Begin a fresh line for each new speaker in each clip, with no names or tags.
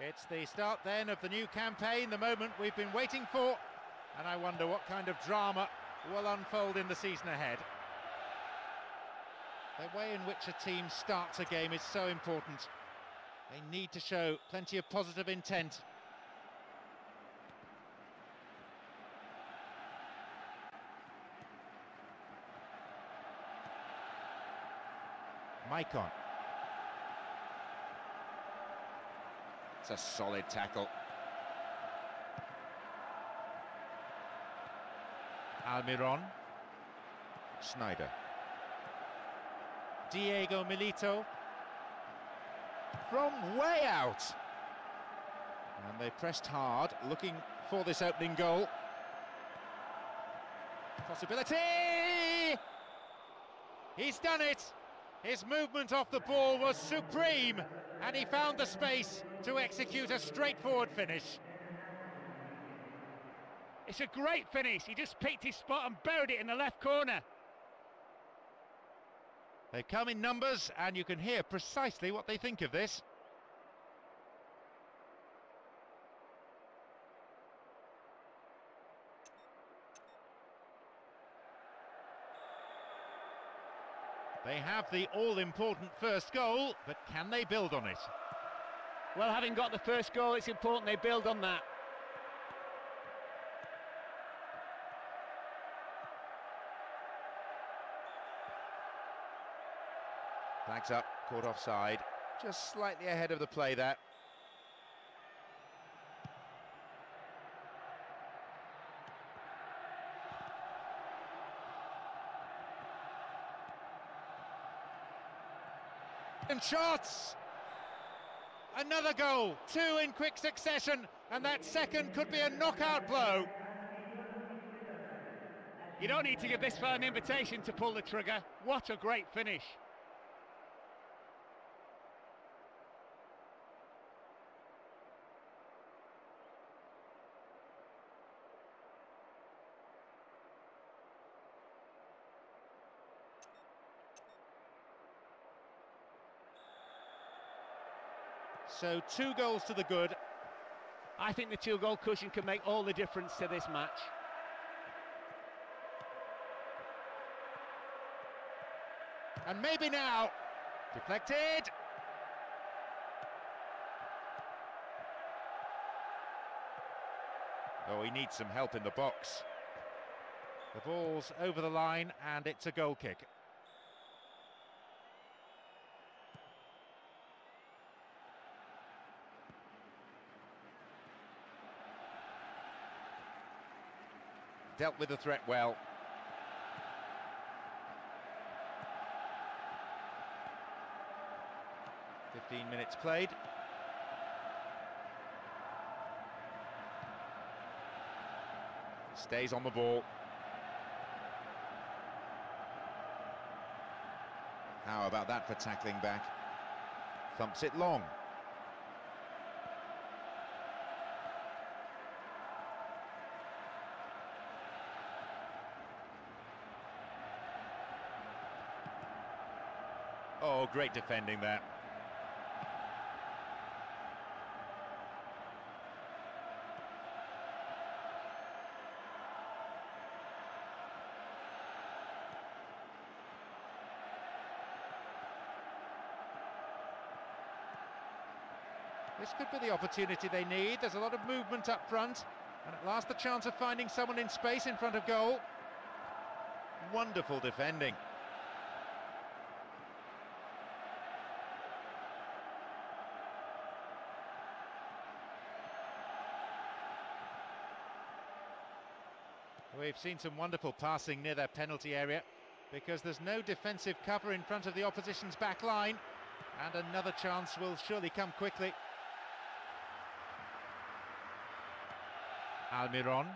It's the start then of the new campaign, the moment we've been waiting for, and I wonder what kind of drama will unfold in the season ahead. The way in which a team starts a game is so important. They need to show plenty of positive intent. Maicon. It's a solid tackle. Almiron. Sneijder. Diego Milito. From way out. And they pressed hard, looking for this opening goal. Possibility! He's done it! His movement off the ball was supreme, and he found the space to execute a straightforward finish.
It's a great finish. He just picked his spot and buried it in the left corner.
They come in numbers, and you can hear precisely what they think of this. They have the all-important first goal, but can they build on it?
Well, having got the first goal, it's important they build on that.
Flags up, caught offside, just slightly ahead of the play there. And shots! Another goal, 2 in quick succession, and that second could be a knockout blow.
You don't need to give this fella an invitation to pull the trigger. What a great finish.
So 2 goals to the good.
I think the 2-goal cushion can make all the difference to this match.
And maybe now. Deflected. Oh, he needs some help in the box. The ball's over the line and it's a goal kick. Dealt with the threat well. "15 minutes played. Stays on the ball. How about that for tackling back? Thumps it long. Oh, great defending there. This could be the opportunity they need. There's a lot of movement up front, and at last the chance of finding someone in space in front of goal. Wonderful defending. We've seen some wonderful passing near their penalty area because there's no defensive cover in front of the opposition's back line, and another chance will surely come quickly. Almiron.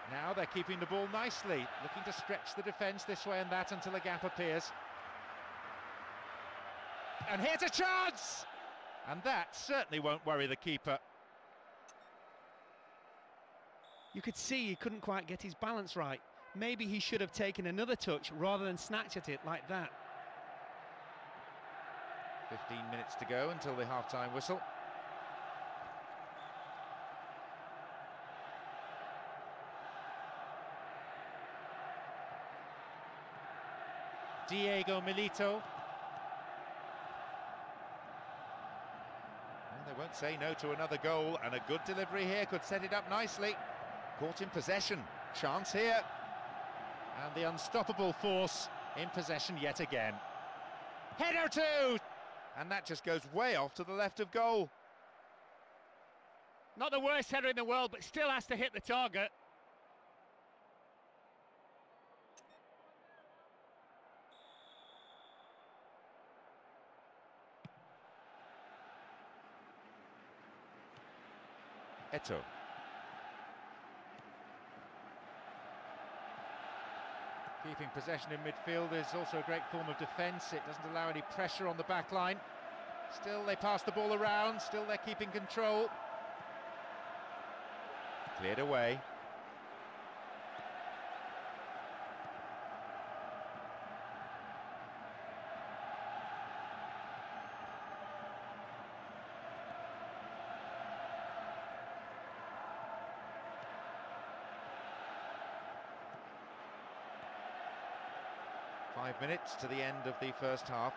Now they're keeping the ball nicely, looking to stretch the defence this way and that until a gap appears. And here's a chance! And that certainly won't worry the keeper.
You could see he couldn't quite get his balance right. Maybe he should have taken another touch rather than snatch at it like that.
15 minutes to go until the half-time whistle. Diego Milito. Well, they won't say no to another goal, and a good delivery here could set it up nicely. Caught in possession, chance here. And the unstoppable force in possession yet again. Header too! And that just goes way off to the left of goal.
Not the worst header in the world, but still has to hit the target.
Eto'o. Keeping possession in midfield is also a great form of defence. It doesn't allow any pressure on the back line. Still, they pass the ball around. Still, they're keeping control. Cleared away. Five minutes to the end of the first half.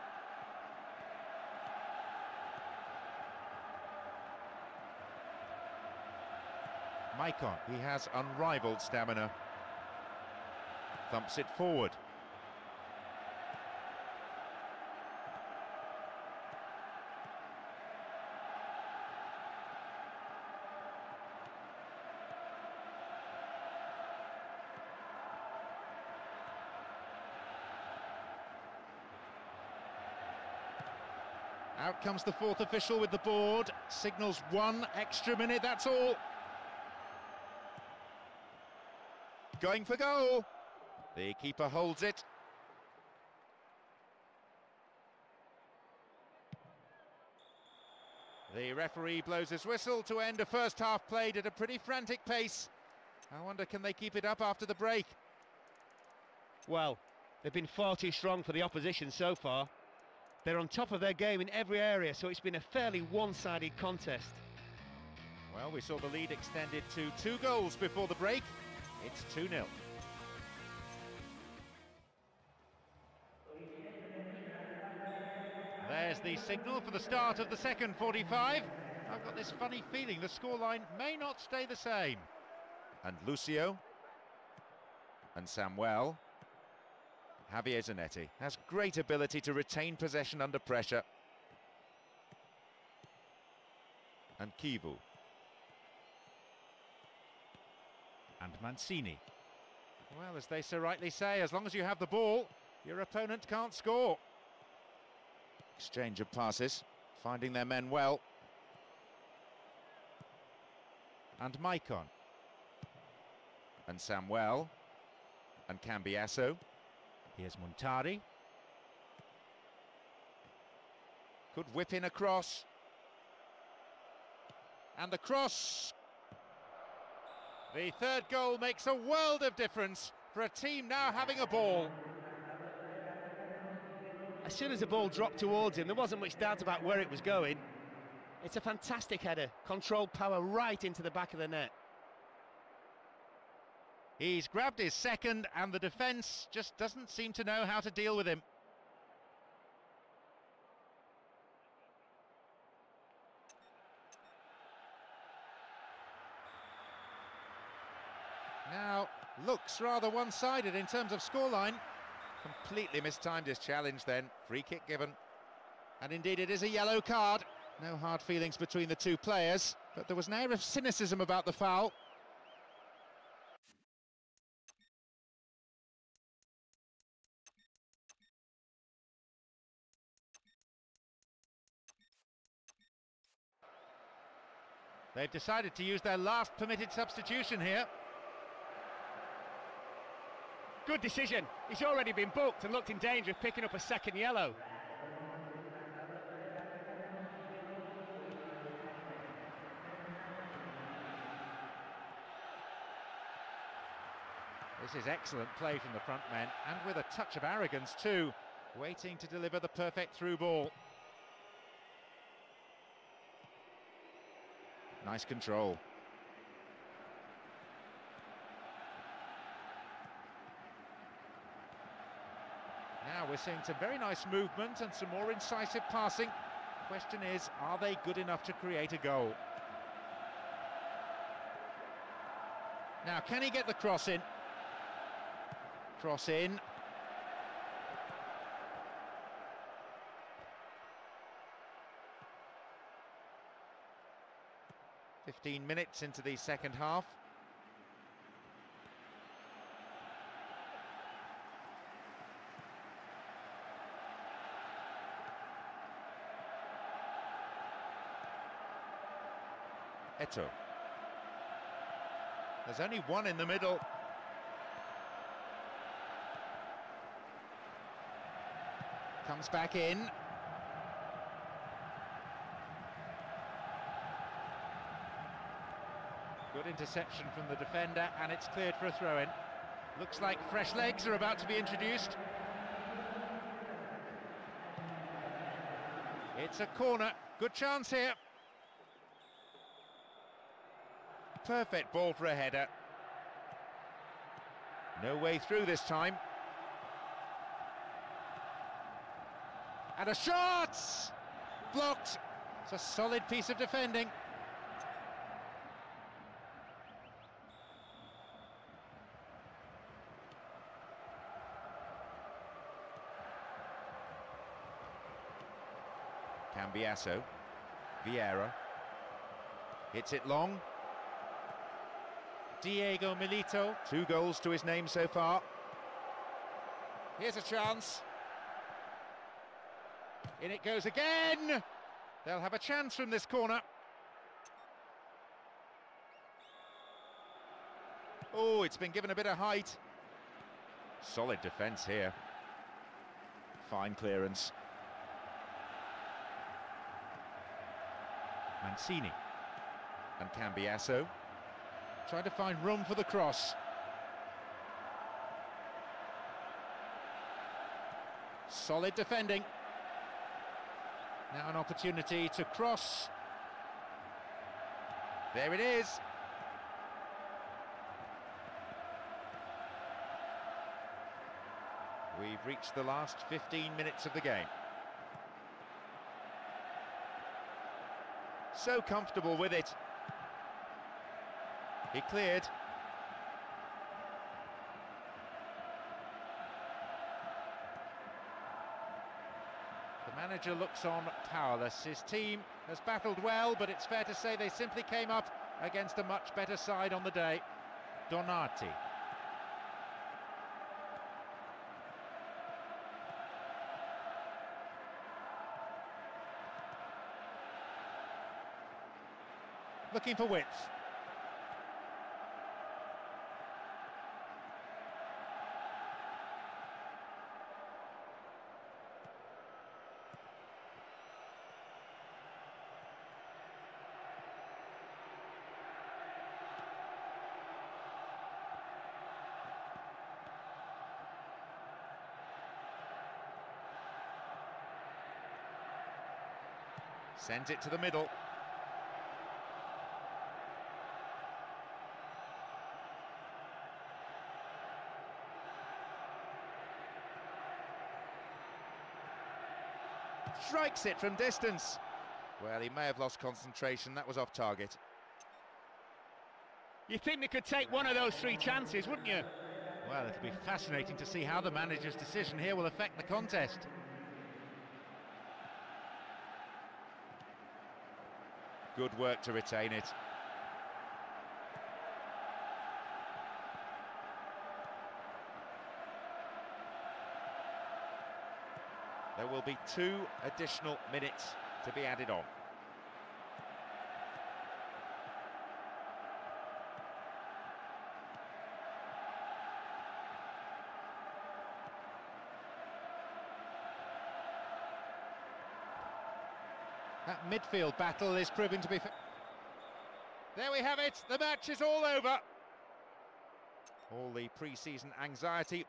Maicon, he has unrivaled stamina. Thumps it forward. Out comes the fourth official with the board, signals 1 extra minute, that's all. Going for goal. The keeper holds it. The referee blows his whistle to end a first half played at a pretty frantic pace. I wonder, can they keep it up after the break?
Well, they've been far too strong for the opposition so far. They're on top of their game in every area, so it's been a fairly one-sided contest.
Well, we saw the lead extended to 2 goals before the break. It's 2-0. There's the signal for the start of the second 45. I've got this funny feeling the scoreline may not stay the same. And Lucio. And Samuel. Javier Zanetti has great ability to retain possession under pressure. And Kivu. And Mancini. Well, as they so rightly say, as long as you have the ball, your opponent can't score. Exchange of passes, finding their men well. And Maicon. And Samuel. And Cambiasso. Here's Muntari. Could whip in a cross. And the cross. The third goal makes a world of difference for a team now having a ball.
As soon as the ball dropped towards him, there wasn't much doubt about where it was going. It's a fantastic header, controlled power right into the back of the net.
He's grabbed his second, and the defence just doesn't seem to know how to deal with him. Now, looks rather one-sided in terms of scoreline. Completely mistimed his challenge then. Free kick given. And indeed it is a yellow card. No hard feelings between the two players, but there was an air of cynicism about the foul. They've decided to use their last permitted substitution here.
Good decision. He's already been booked and looked in danger of picking up a second yellow.
This is excellent play from the front men, and with a touch of arrogance too, waiting to deliver the perfect through ball. Nice control. Now we're seeing some very nice movement and some more incisive passing. Question is, are they good enough to create a goal? Now, can he get the cross in? Cross in. "15 minutes into the second half. Eto. There's only one in the middle. Comes back in. Good interception from the defender, and it's cleared for a throw-in. Looks like fresh legs are about to be introduced. It's a corner. Good chance here. Perfect ball for a header. No way through this time. And a shot! Blocked. It's a solid piece of defending. Cambiasso. Vieira. Hits it long. Diego Milito. 2 goals to his name so far. Here's a chance. In it goes again. They'll have a chance from this corner. Oh, it's been given a bit of height. Solid defence here. Fine clearance. Mancini. And Cambiasso. Trying to find room for the cross. Solid defending. Now an opportunity to cross. There it is. We've reached the last 15 minutes of the game. So comfortable with it. He cleared. The manager looks on powerless. His team has battled well, but it's fair to say they simply came up against a much better side on the day. Donati. Looking for width. Sends it to the middle. Strikes it from distance. Well, he may have lost concentration. That was off target.
You think they could take one of those 3 chances, wouldn't you?
Well, it'll be fascinating to see how the manager's decision here will affect the contest. Good work to retain it. There will be 2 additional minutes to be added on. That midfield battle is proving to be... There we have it, the match is all over. All the pre-season anxiety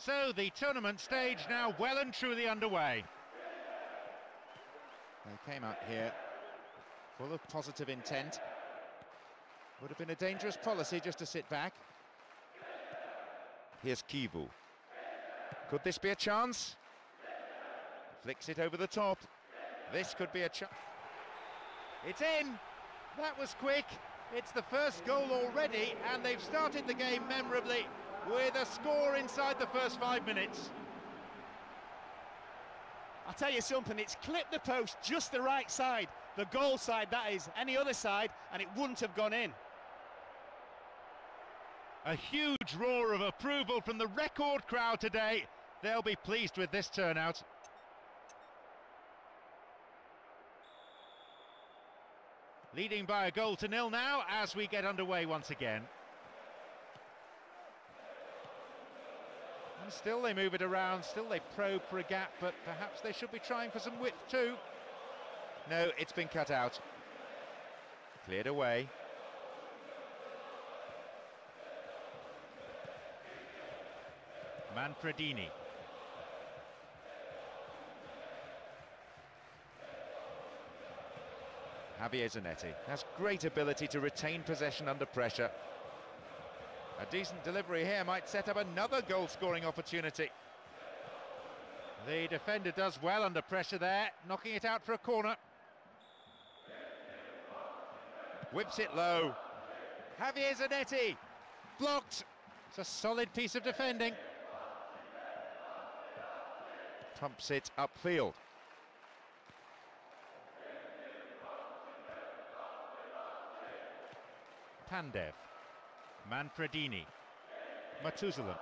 So the tournament stage now well and truly underway. They came out here full of positive intent. Would have been a dangerous policy just to sit back. Here's Kivu. Could this be a chance? Flicks it over the top. This could be a chance. It's in! That was quick. It's the first goal already, and they've started the game memorably with a score inside the first 5 minutes.
I'll tell you something, it's clipped the post just the right side. The goal side, that is. Any other side, and it wouldn't have gone in.
A huge roar of approval from the record crowd today. They'll be pleased with this turnout. Leading by a goal to nil now as we get underway once again. And still they move it around, still they probe for a gap, but perhaps they should be trying for some width too. No, it's been cut out. Cleared away. Manfredini. Javier Zanetti has great ability to retain possession under pressure. A decent delivery here might set up another goal-scoring opportunity. The defender does well under pressure there, knocking it out for a corner. Whips it low. Javier Zanetti, blocked. It's a solid piece of defending. Pumps it upfield. Pandev, Manfredini, Matuzalam.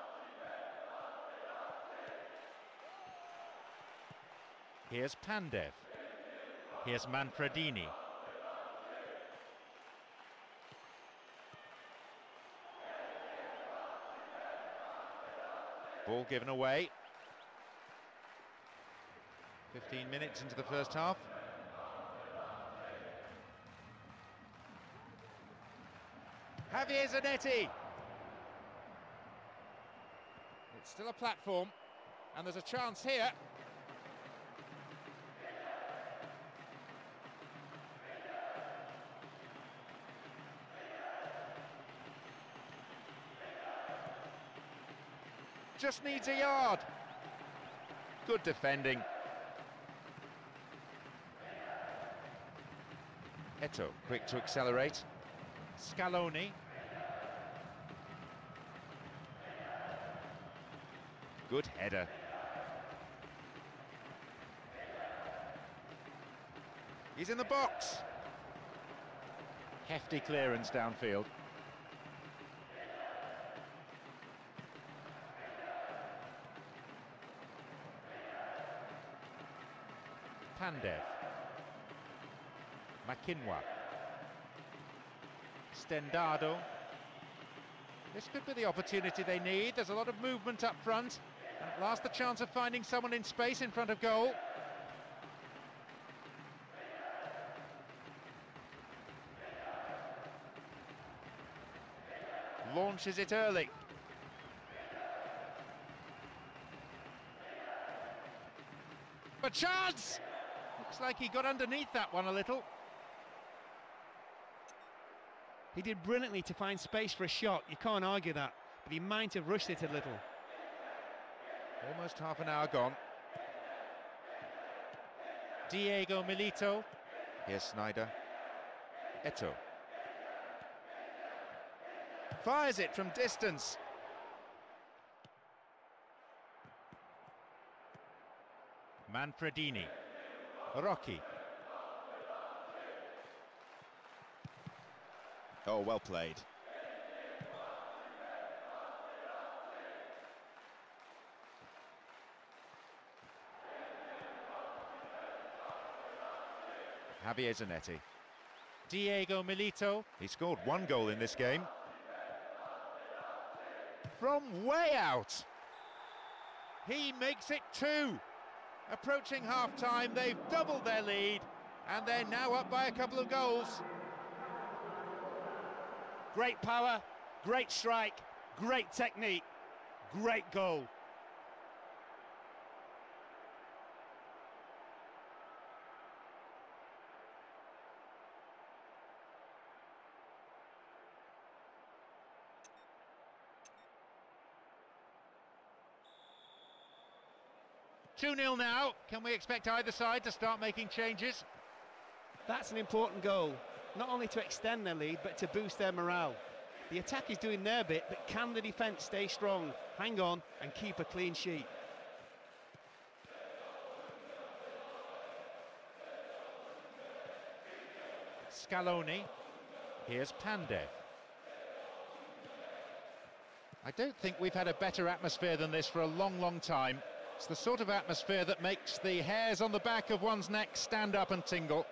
Here's Pandev. Here's Manfredini. Ball given away. 15 minutes into the first half. Javier Zanetti. It's still a platform, and there's a chance here. Just needs a yard. Good defending. Eto, quick to accelerate. Scaloni. Good header. He's in the box. Hefty clearance downfield. Pandev. Makinwa. Stendado. This could be the opportunity they need. There's a lot of movement up front. And at last the chance of finding someone in space in front of goal. Launches it early. A chance! Looks like he got underneath that one a little.
He did brilliantly to find space for a shot. You can't argue that, but he might have rushed it a little.
Almost half an hour gone. Diego Milito. Here's Snyder. Eto. Fires it from distance. Manfredini. Rocky. Oh, well played. Javier Zanetti. Diego Milito. He scored one goal in this game. From way out. He makes it 2. Approaching half-time, they've doubled their lead, and they're now up by a couple of goals.
Great power, great strike, great technique, great goal.
2-0 now. Can we expect either side to start making changes?
That's an important goal, not only to extend their lead, but to boost their morale. The attack is doing their bit, but can the defence stay strong, hang on and keep a clean sheet?
Scaloni. Here's Pandev. I don't think we've had a better atmosphere than this for a long, long time. It's the sort of atmosphere that makes the hairs on the back of one's neck stand up and tingle.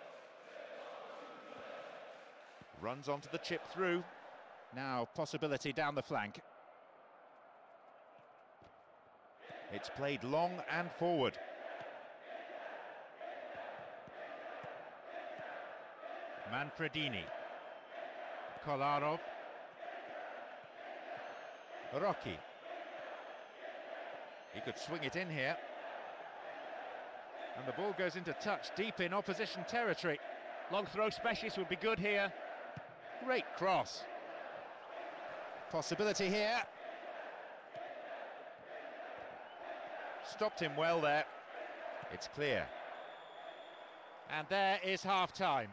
Runs onto the chip through. Now possibility down the flank. It's played long and forward. Manfredini. Kolarov. Rocky. He could swing it in here. And the ball goes into touch deep in opposition territory.
Long throw specialist would be good here.
Great cross. Possibility here. Stopped him well there. It's clear. And there is half-time.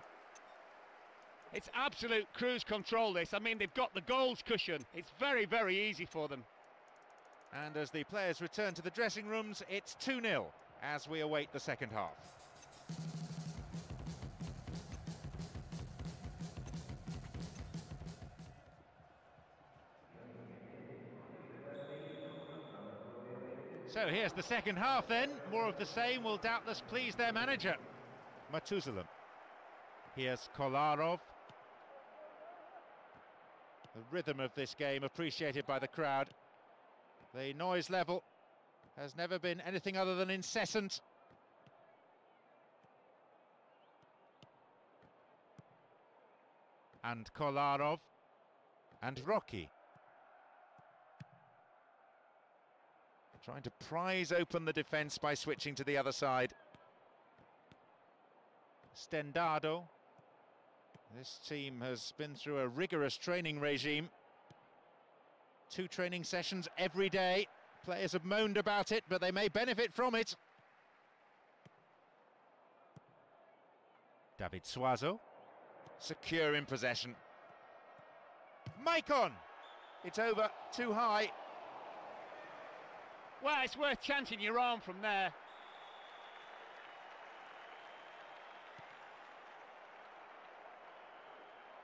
It's absolute cruise control, this. I mean, they've got the goals cushion. It's very, very easy for them.
And as the players return to the dressing rooms, it's 2-0 as we await the second half. So here's the second half then. More of the same will doubtless please their manager, Matusalem. Here's Kolarov. The rhythm of this game appreciated by the crowd. The noise level has never been anything other than incessant. And Kolarov. And Rocky. Trying to prise open the defence by switching to the other side. Stendado. This team has been through a rigorous training regime. 2 training sessions every day. Players have moaned about it, but they may benefit from it. David Suazo. Secure in possession. Maicon! It's over, too high.
Well, it's worth chancing your arm from there.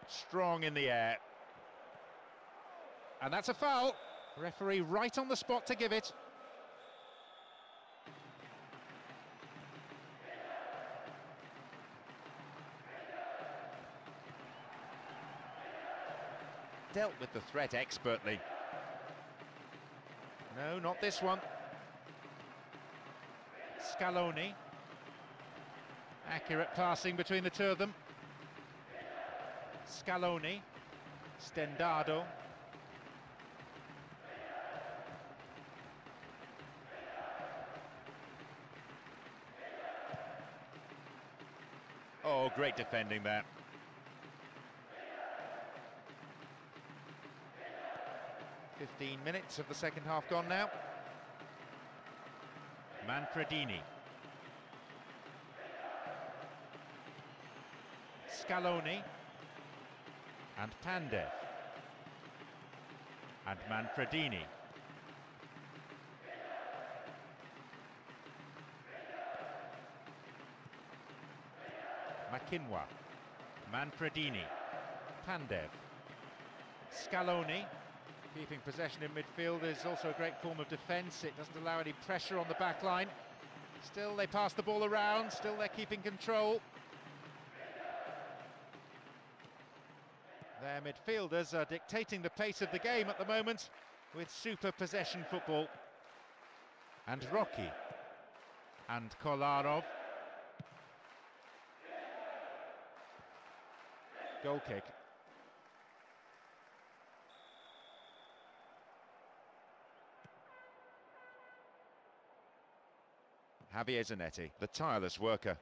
Strong in the air. And that's a foul. Referee right on the spot to give it. Dealt with the threat expertly. No, not this one. Scaloni. Accurate passing between the two of them. Scaloni. Stendado. Oh, great defending there. "15 minutes of the second half gone now. Manfredini. Scaloni. And Pandev. And Manfredini. Makinwa. Manfredini. Pandev. Scaloni. Keeping possession in midfield is also a great form of defence. It doesn't allow any pressure on the back line. Still they pass the ball around, still they're keeping control. Their midfielders are dictating the pace of the game at the moment with super possession football. And Rocky. And Kolarov. Goal kick. Javier Zanetti, the tireless worker.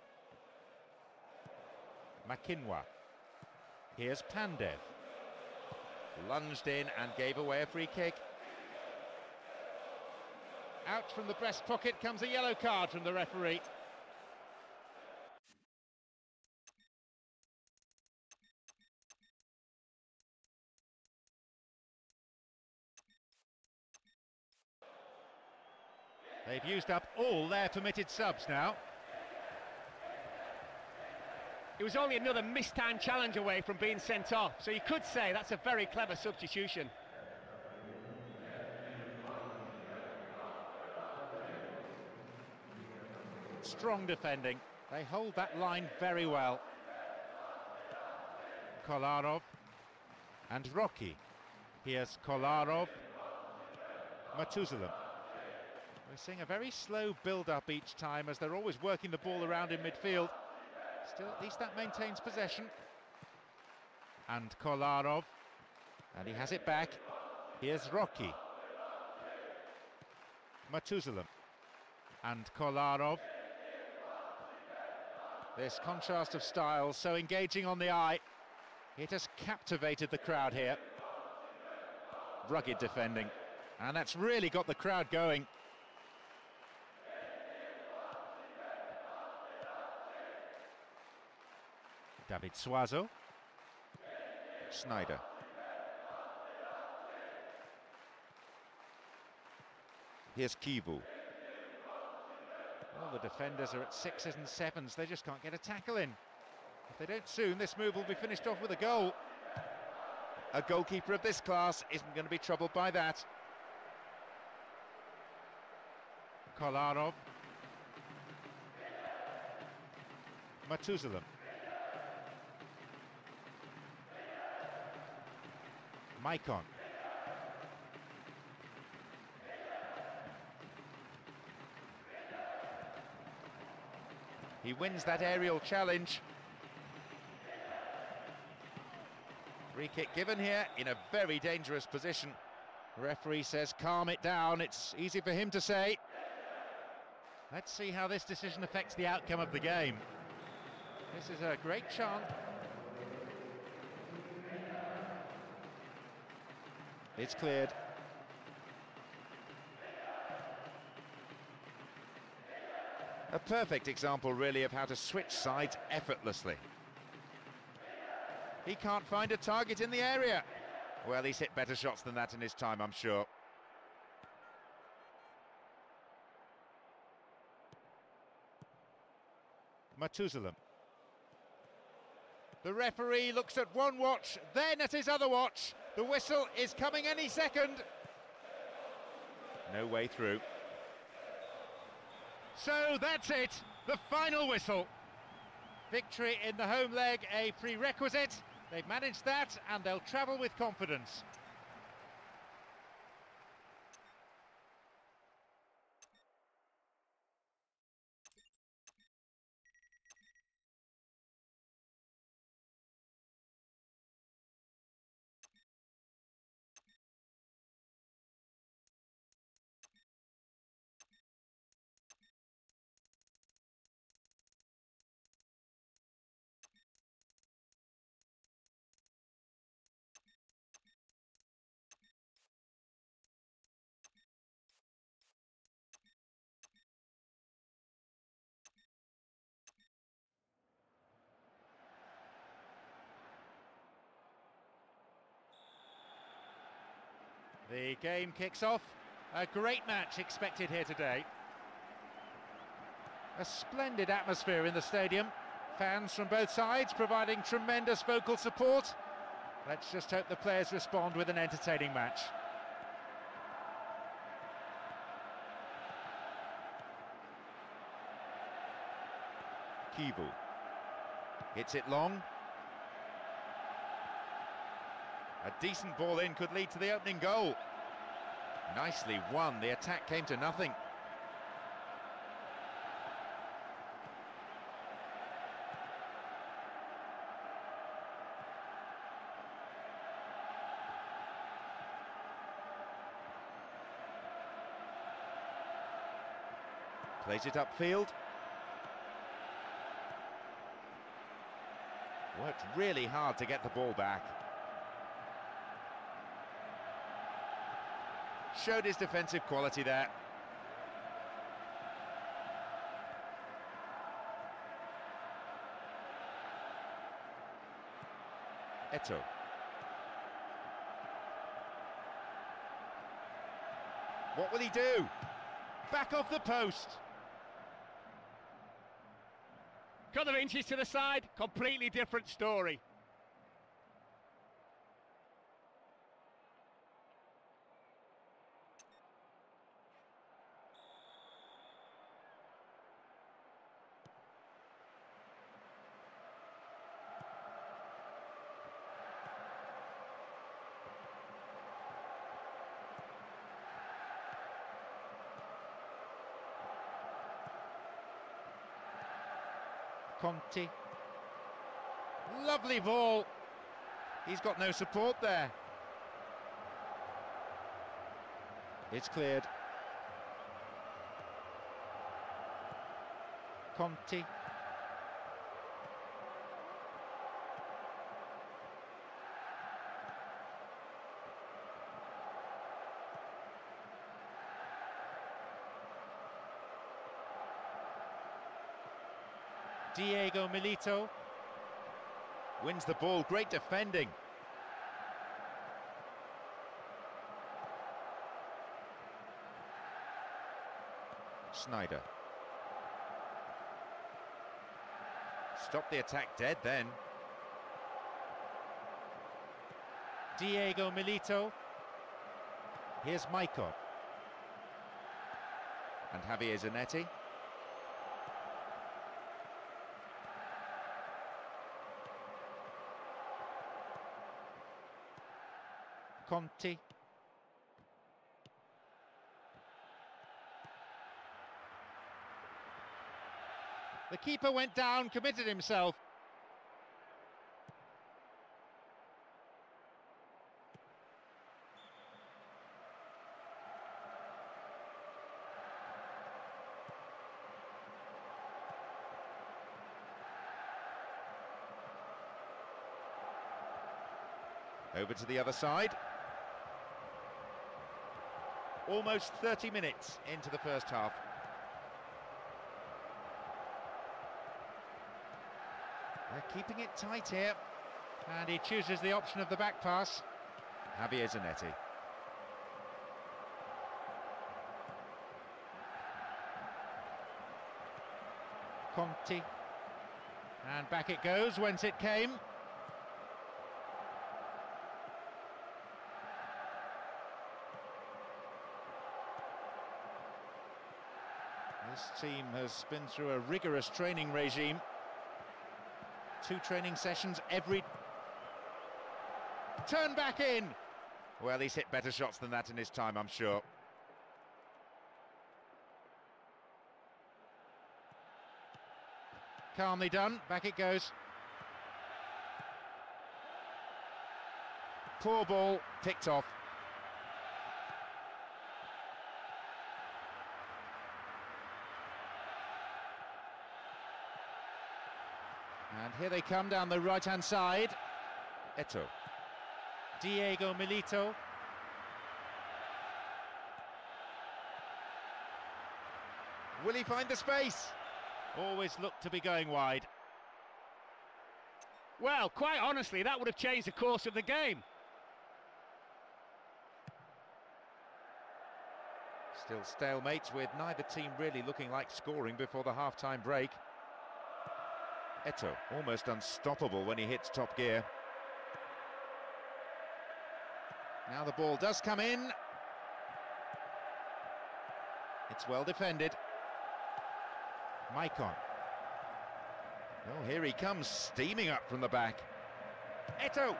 Makinwa. Here's Pandev. Lunged in and gave away a free kick. Out from the breast pocket comes a yellow card from the referee. They've used up all their permitted subs now.
It was only another mistimed challenge away from being sent off, so you could say that's a very clever substitution.
Strong defending. They hold that line very well. Kolarov and Rocky. Here's Kolarov. Matuzalem. We're seeing a very slow build-up each time as they're always working the ball around in midfield. Still, at least that maintains possession. And Kolarov. And he has it back. Here's Rocky. Matuzalem. And Kolarov. This contrast of styles, so engaging on the eye. It has captivated the crowd here. Rugged defending. And that's really got the crowd going. David Suazo. Snyder. Here's Kivu. Well, the defenders are at 6s and 7s. They just can't get a tackle in. If they don't soon, this move will be finished off with a goal. A goalkeeper of this class isn't going to be troubled by that. Kolarov. Matuzalem. Maicon. He wins that aerial challenge. Free kick given here in a very dangerous position. The referee says calm it down. It's easy for him to say. Let's see how this decision affects the outcome of the game. This is a great chance. It's cleared. A perfect example, really, of how to switch sides effortlessly. He can't find a target in the area. Well, he's hit better shots than that in his time, I'm sure. Matuzalem. The referee looks at one watch, then at his other watch. The whistle is coming any second. No way through. So that's it, the final whistle. Victory in the home leg, a prerequisite. They've managed that and they'll travel with confidence. The game kicks off. A great match expected here today. A splendid atmosphere in the stadium. Fans from both sides providing tremendous vocal support. Let's just hope the players respond with an entertaining match. Kivu hits it long. A decent ball in could lead to the opening goal. Nicely won, the attack came to nothing. Plays it upfield. Worked really hard to get the ball back. Showed his defensive quality there. Eto'o. What will he do? Back off the post.
Couple of inches to the side, completely different story.
Conti. Lovely ball. He's got no support there. It's cleared. Conti. Diego Milito wins the ball, great defending. Snyder. Stop the attack dead then. Diego Milito. Here's Maicon. And Javier Zanetti. Conti. The keeper went down, committed himself. Over to the other side. Almost 30 minutes into the first half. They're keeping it tight here. And he chooses the option of the back pass. Javier Zanetti. Conti. And back it goes, whence it came. This team has been through a rigorous training regime. 2 training sessions every... Turn back in! Well, he's hit better shots than that in his time, I'm sure. Calmly done, back it goes. Poor ball, picked off. And here they come down the right-hand side. Eto'o. Diego Milito. Will he find the space? Always looked to be going wide.
Well, quite honestly, that would have changed the course of the game.
Still stalemate, with neither team really looking like scoring before the half-time break. Eto'o, almost unstoppable when he hits top gear. Now the ball does come in. It's well defended. Maicon. Oh, here he comes, steaming up from the back. Eto'o.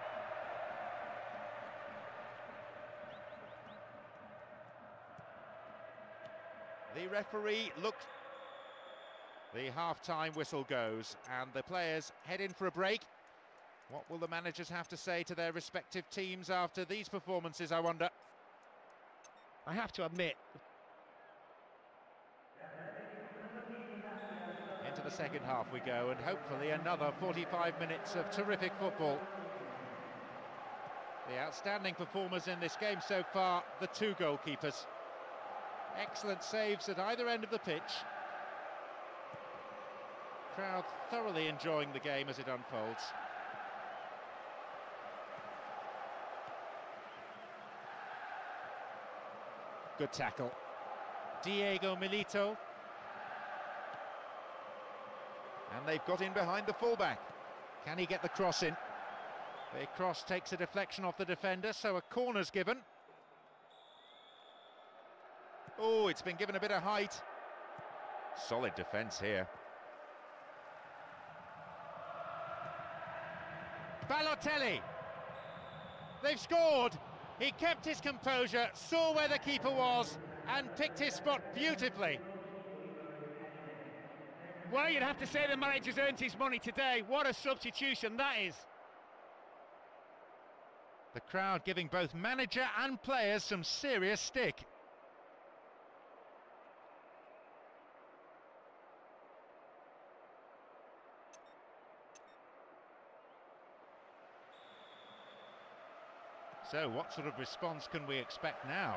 The referee looked. The half-time whistle goes, and the players head in for a break. What will the managers have to say to their respective teams after these performances, I wonder?
I have to admit...
Into the second half we go, and hopefully another 45 minutes of terrific football. The outstanding performers in this game so far, the 2 goalkeepers. Excellent saves at either end of the pitch. Crowd thoroughly enjoying the game as it unfolds. Good tackle. Diego Milito. And they've got in behind the fullback. Can he get the cross in? The cross takes a deflection off the defender, so a corner's given. Oh, it's been given a bit of height. Solid defence here. Balotelli. They've scored. He kept his composure, saw where the keeper was, and picked his spot beautifully.
Well, you'd have to say the manager's earned his money today. What a substitution that is.
The crowd giving both manager and players some serious stick. So what sort of response can we expect now?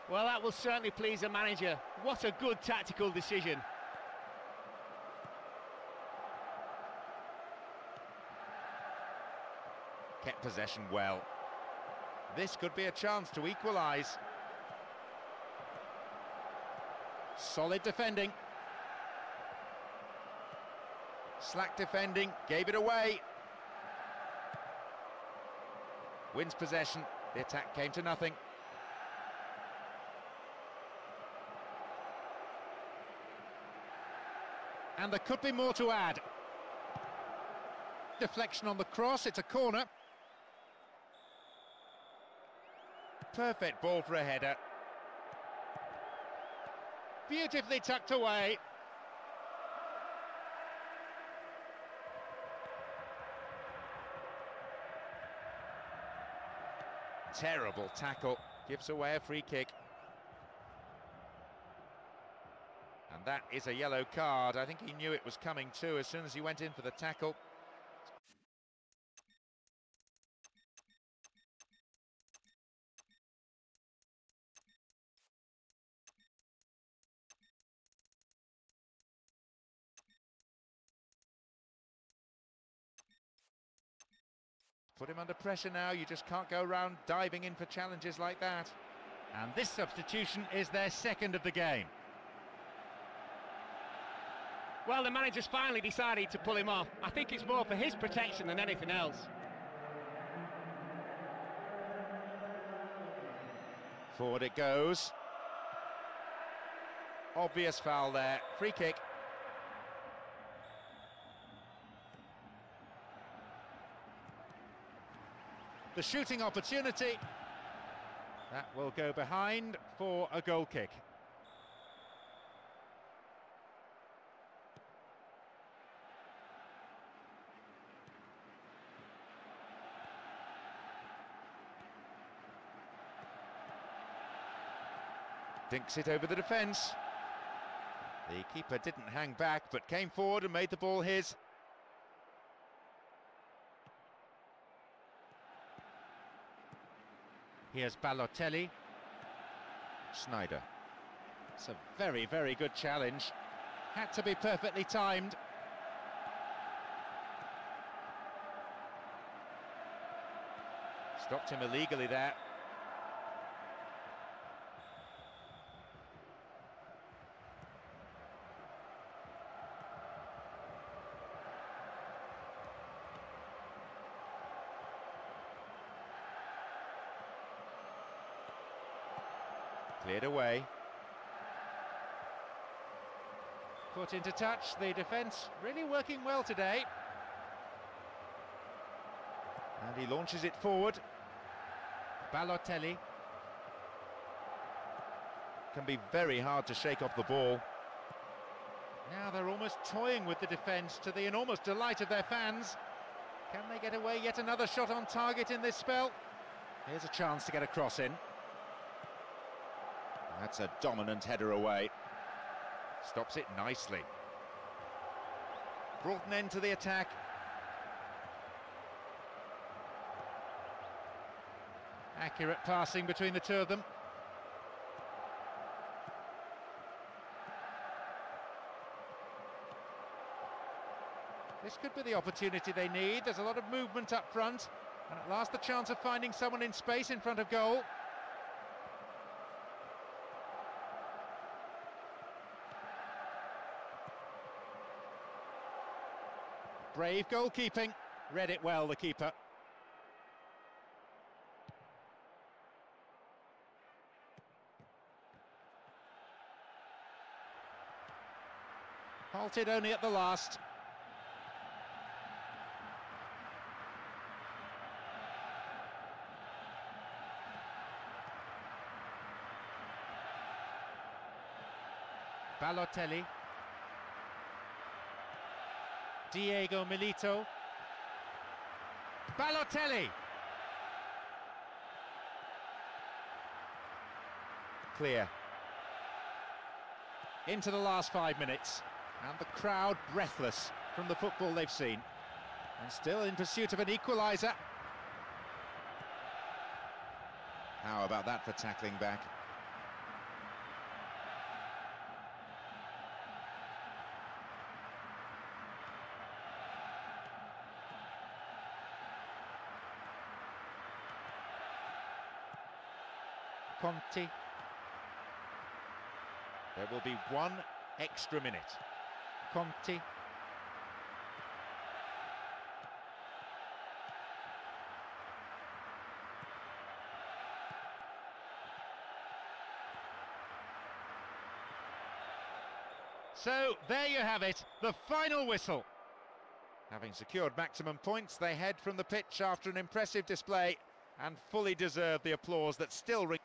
Well, that will certainly please a manager. What a good tactical decision.
Kept possession well. This could be a chance to equalise. Solid defending. Slack defending, gave it away. Wins possession, the attack came to nothing. And there could be more to add. Deflection on the cross, it's a corner. Perfect ball for a header. Beautifully tucked away. Terrible tackle, gives away a free kick. And that is a yellow card. I think he knew it was coming too as soon as he went in for the tackle. Put him under pressure now, you just can't go around diving in for challenges like that. And this substitution is their second of the game.
Well, the manager's finally decided to pull him off. I think it's more for his protection than anything else.
Forward it goes. Obvious foul there, free kick. The shooting opportunity. That will go behind for a goal kick. Dinks it over the defence. The keeper didn't hang back but came forward and made the ball his. Here's Balotelli. Snyder. It's a very, very good challenge. Had to be perfectly timed. Stopped him illegally there. Cleared away. Put into touch, the defence really working well today. And he launches it forward. Balotelli. Can be very hard to shake off the ball. Now they're almost toying with the defence to the enormous delight of their fans. Can they get away yet another shot on target in this spell? Here's a chance to get a cross in. That's a dominant header away. Stops it nicely. Brought an end to the attack. Accurate passing between the two of them. This could be the opportunity they need. There's a lot of movement up front, and at last the chance of finding someone in space in front of goal. Brave goalkeeping. Read it well, the keeper. Halted only at the last. Balotelli. Diego Milito. Balotelli! Clear. Into the last 5 minutes. And the crowd breathless from the football they've seen. And still in pursuit of an equaliser. How about that for tackling back? Conti. There will be 1 extra minute. Conti. So there you have it, the final whistle. Having secured maximum points, they head from the pitch after an impressive display and fully deserve the applause that still rings.